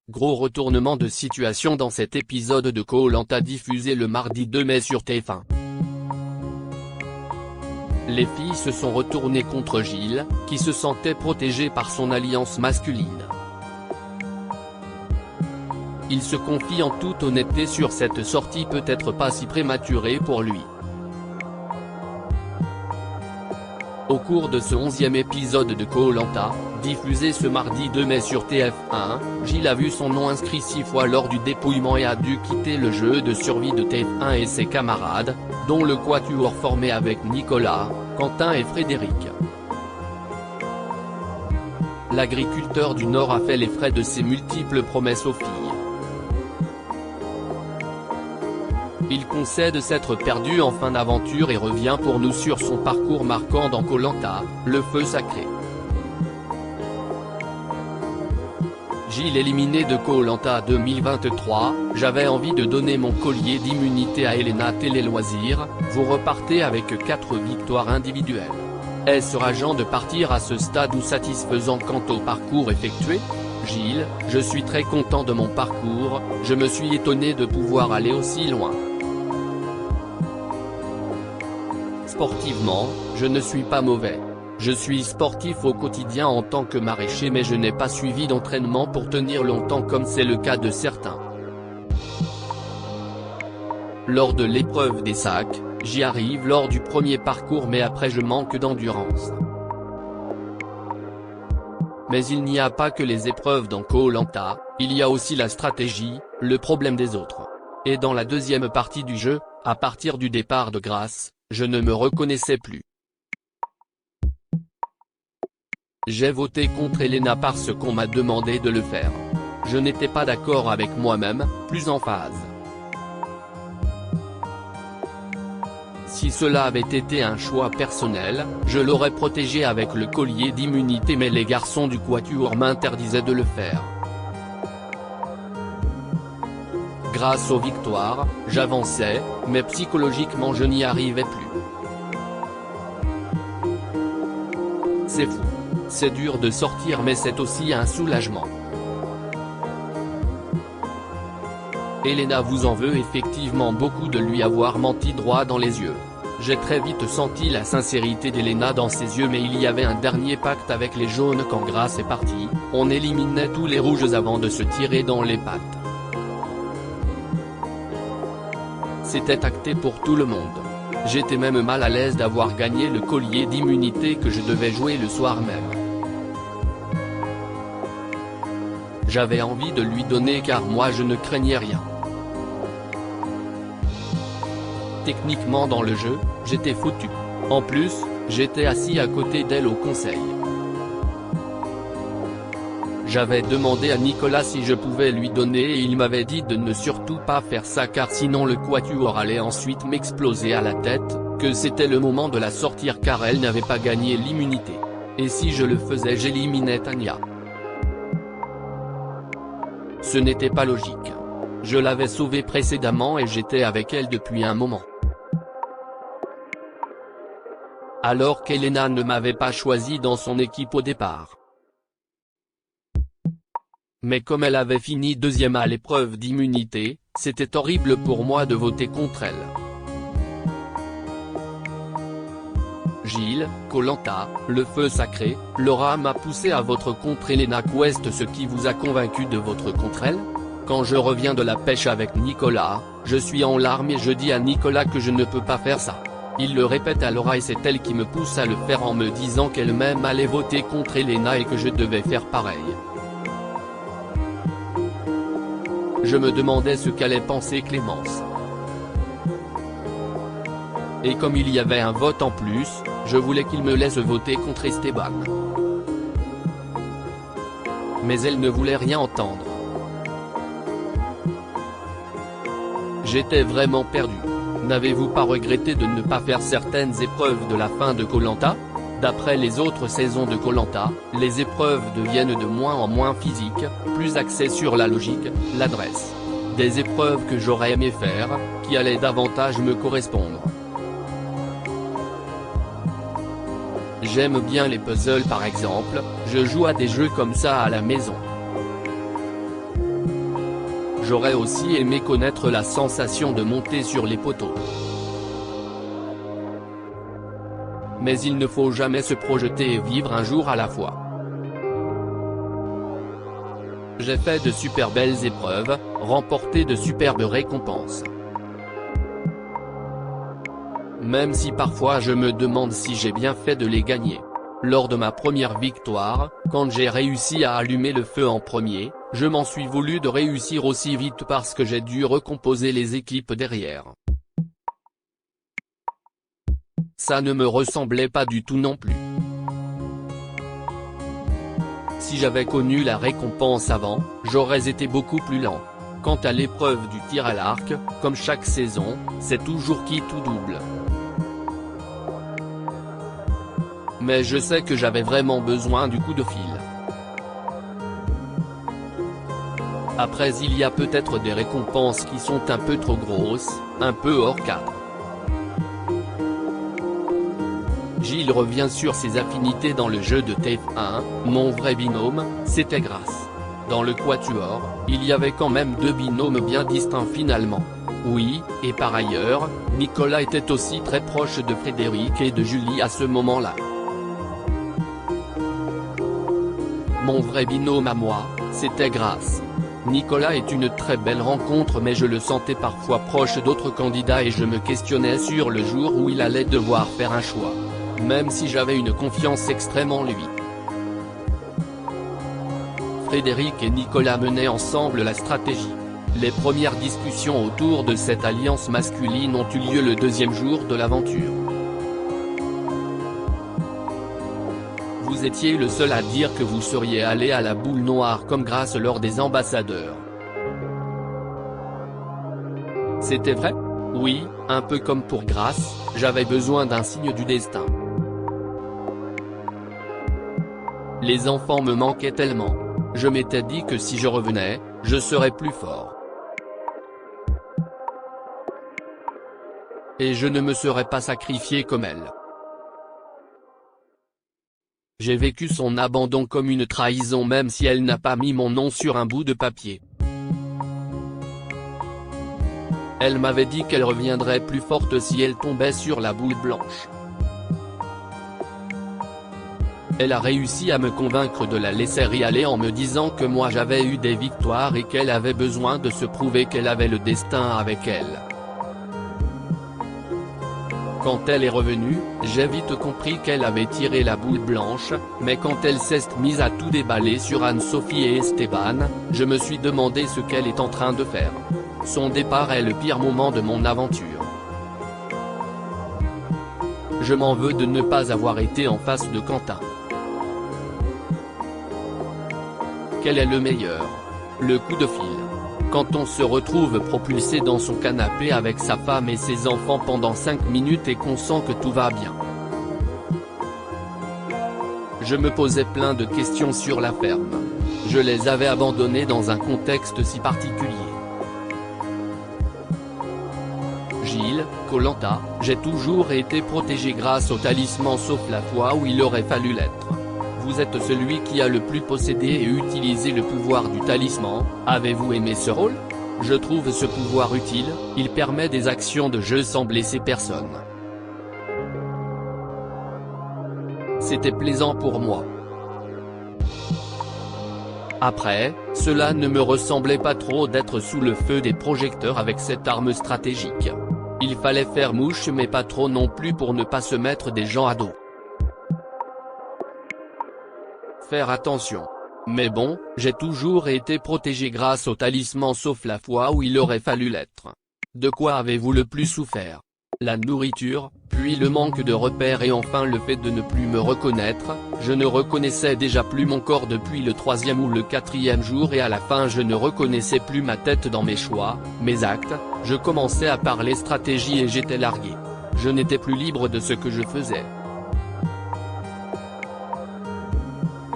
Gros retournement de situation dans cet épisode de Koh-Lanta diffusé le mardi 2 mai sur TF1. Les filles se sont retournées contre Gilles, qui se sentait protégé par son alliance masculine. Il se confie en toute honnêteté sur cette sortie peut-être pas si prématurée pour lui. Au cours de ce 11e épisode de Koh-Lanta, diffusé ce mardi 2 mai sur TF1, Gilles a vu son nom inscrit 6 fois lors du dépouillement et a dû quitter le jeu de survie de TF1 et ses camarades, dont le quatuor formé avec Nicolas, Quentin et Frédéric. L'agriculteur du Nord a fait les frais de ses multiples promesses aux filles. Il concède s'être perdu en fin d'aventure et revient pour nous sur son parcours marquant dans Koh-Lanta, le feu sacré. Gilles éliminé de Koh-Lanta 2023, j'avais envie de donner mon collier d'immunité à Elena Télé-Loisirs, vous repartez avec 4 victoires individuelles. Est-ce rageant de partir à ce stade ou satisfaisant quant au parcours effectué ? Gilles, je suis très content de mon parcours, je me suis étonné de pouvoir aller aussi loin. Sportivement, je ne suis pas mauvais. Je suis sportif au quotidien en tant que maraîcher mais je n'ai pas suivi d'entraînement pour tenir longtemps comme c'est le cas de certains. Lors de l'épreuve des sacs, j'y arrive lors du premier parcours mais après je manque d'endurance. Mais il n'y a pas que les épreuves dans Koh-Lanta, il y a aussi la stratégie, le problème des autres. Et dans la deuxième partie du jeu, à partir du départ de Grasse, je ne me reconnaissais plus. J'ai voté contre Elena parce qu'on m'a demandé de le faire. Je n'étais pas d'accord avec moi-même, plus en phase. Si cela avait été un choix personnel, je l'aurais protégé avec le collier d'immunité mais les garçons du quatuor m'interdisaient de le faire. Grâce aux victoires, j'avançais, mais psychologiquement je n'y arrivais plus. C'est fou. C'est dur de sortir mais c'est aussi un soulagement. Elena vous en veut effectivement beaucoup de lui avoir menti droit dans les yeux. J'ai très vite senti la sincérité d'Elena dans ses yeux mais il y avait un dernier pacte avec les jaunes quand Grasse est parti, on éliminait tous les rouges avant de se tirer dans les pattes. C'était acté pour tout le monde. J'étais même mal à l'aise d'avoir gagné le collier d'immunité que je devais jouer le soir même. J'avais envie de lui donner car moi je ne craignais rien. Techniquement dans le jeu, j'étais foutu. En plus, j'étais assis à côté d'elle au conseil. J'avais demandé à Nicolas si je pouvais lui donner et il m'avait dit de ne surtout pas faire ça car sinon le quatuor allait ensuite m'exploser à la tête, que c'était le moment de la sortir car elle n'avait pas gagné l'immunité. Et si je le faisais j'éliminais Tania. Ce n'était pas logique. Je l'avais sauvée précédemment et j'étais avec elle depuis un moment. Alors qu'Elena ne m'avait pas choisi dans son équipe au départ. Mais comme elle avait fini deuxième à l'épreuve d'immunité, c'était horrible pour moi de voter contre elle. Gilles, Koh-Lanta, le feu sacré, Laura m'a poussé à voter contre Elena Quest. Ce qui vous a convaincu de voter contre elle ? Quand je reviens de la pêche avec Nicolas, je suis en larmes et je dis à Nicolas que je ne peux pas faire ça. Il le répète à Laura et c'est elle qui me pousse à le faire en me disant qu'elle-même allait voter contre Elena et que je devais faire pareil. Je me demandais ce qu'allait penser Clémence. Et comme il y avait un vote en plus, je voulais qu'il me laisse voter contre Esteban. Mais elle ne voulait rien entendre. J'étais vraiment perdu. N'avez-vous pas regretté de ne pas faire certaines épreuves de la fin de Koh-Lanta ? D'après les autres saisons de Koh-Lanta, les épreuves deviennent de moins en moins physiques, plus axées sur la logique, l'adresse. Des épreuves que j'aurais aimé faire, qui allaient davantage me correspondre. J'aime bien les puzzles par exemple, je joue à des jeux comme ça à la maison. J'aurais aussi aimé connaître la sensation de monter sur les poteaux. Mais il ne faut jamais se projeter et vivre un jour à la fois. J'ai fait de super belles épreuves, remporté de superbes récompenses. Même si parfois je me demande si j'ai bien fait de les gagner. Lors de ma première victoire, quand j'ai réussi à allumer le feu en premier, je m'en suis voulu de réussir aussi vite parce que j'ai dû recomposer les équipes derrière. Ça ne me ressemblait pas du tout non plus. Si j'avais connu la récompense avant, j'aurais été beaucoup plus lent. Quant à l'épreuve du tir à l'arc, comme chaque saison, c'est toujours qui tout double. Mais je sais que j'avais vraiment besoin du coup de fil. Après il y a peut-être des récompenses qui sont un peu trop grosses, un peu hors cadre. Gilles revient sur ses affinités dans le jeu de TF1, mon vrai binôme, c'était Grace. Dans le quatuor, il y avait quand même deux binômes bien distincts finalement. Oui, et par ailleurs, Nicolas était aussi très proche de Frédéric et de Julie à ce moment-là. Mon vrai binôme à moi, c'était Grace. Nicolas est une très belle rencontre mais je le sentais parfois proche d'autres candidats et je me questionnais sur le jour où il allait devoir faire un choix. Même si j'avais une confiance extrême en lui. Frédéric et Nicolas menaient ensemble la stratégie. Les premières discussions autour de cette alliance masculine ont eu lieu le deuxième jour de l'aventure. Vous étiez le seul à dire que vous seriez allé à la boule noire comme Grace lors des ambassadeurs. C'était vrai? Oui, un peu comme pour Grace, j'avais besoin d'un signe du destin. Les enfants me manquaient tellement. Je m'étais dit que si je revenais, je serais plus fort. Et je ne me serais pas sacrifié comme elle. J'ai vécu son abandon comme une trahison même si elle n'a pas mis mon nom sur un bout de papier. Elle m'avait dit qu'elle reviendrait plus forte si elle tombait sur la boule blanche. Elle a réussi à me convaincre de la laisser y aller en me disant que moi j'avais eu des victoires et qu'elle avait besoin de se prouver qu'elle avait le destin avec elle. Quand elle est revenue, j'ai vite compris qu'elle avait tiré la boule blanche, mais quand elle s'est mise à tout déballer sur Anne-Sophie et Esteban, je me suis demandé ce qu'elle est en train de faire. Son départ est le pire moment de mon aventure. Je m'en veux de ne pas avoir été en face de Quentin. Quel est le meilleur? Le coup de fil. Quand on se retrouve propulsé dans son canapé avec sa femme et ses enfants pendant 5 minutes et qu'on sent que tout va bien. Je me posais plein de questions sur la ferme. Je les avais abandonnés dans un contexte si particulier. Gilles, Koh-Lanta, j'ai toujours été protégé grâce au talisman sauf la fois où il aurait fallu l'être. Vous êtes celui qui a le plus possédé et utilisé le pouvoir du talisman, avez-vous aimé ce rôle? Je trouve ce pouvoir utile, il permet des actions de jeu sans blesser personne. C'était plaisant pour moi. Après, cela ne me ressemblait pas trop d'être sous le feu des projecteurs avec cette arme stratégique. Il fallait faire mouche mais pas trop non plus pour ne pas se mettre des gens à dos. Faire attention. Mais bon, j'ai toujours été protégé grâce au talisman sauf la fois où il aurait fallu l'être. De quoi avez-vous le plus souffert? La nourriture, puis le manque de repères et enfin le fait de ne plus me reconnaître, je ne reconnaissais déjà plus mon corps depuis le 3e ou le 4e jour et à la fin je ne reconnaissais plus ma tête dans mes choix, mes actes, je commençais à parler stratégie et j'étais largué. Je n'étais plus libre de ce que je faisais.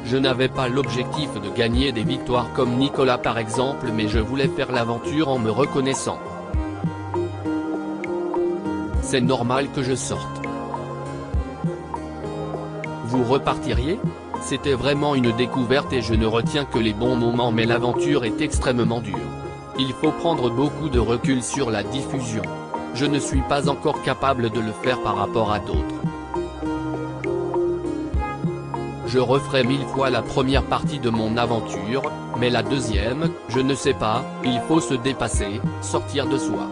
Je n'avais pas l'objectif de gagner des victoires comme Nicolas par exemple mais je voulais faire l'aventure en me reconnaissant. C'est normal que je sorte. Vous repartiriez? C'était vraiment une découverte et je ne retiens que les bons moments mais l'aventure est extrêmement dure. Il faut prendre beaucoup de recul sur la diffusion. Je ne suis pas encore capable de le faire par rapport à d'autres. Je referai 1000 fois la première partie de mon aventure, mais la deuxième, je ne sais pas, il faut se dépasser, sortir de soi.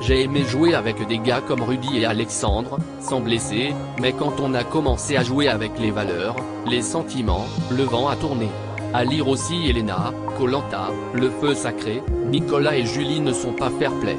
J'ai aimé jouer avec des gars comme Rudy et Alexandre, sans blesser, mais quand on a commencé à jouer avec les valeurs, les sentiments, le vent a tourné. À lire aussi Elena, Koh-Lanta, Le Feu Sacré, Nicolas et Julie ne sont pas fair-play.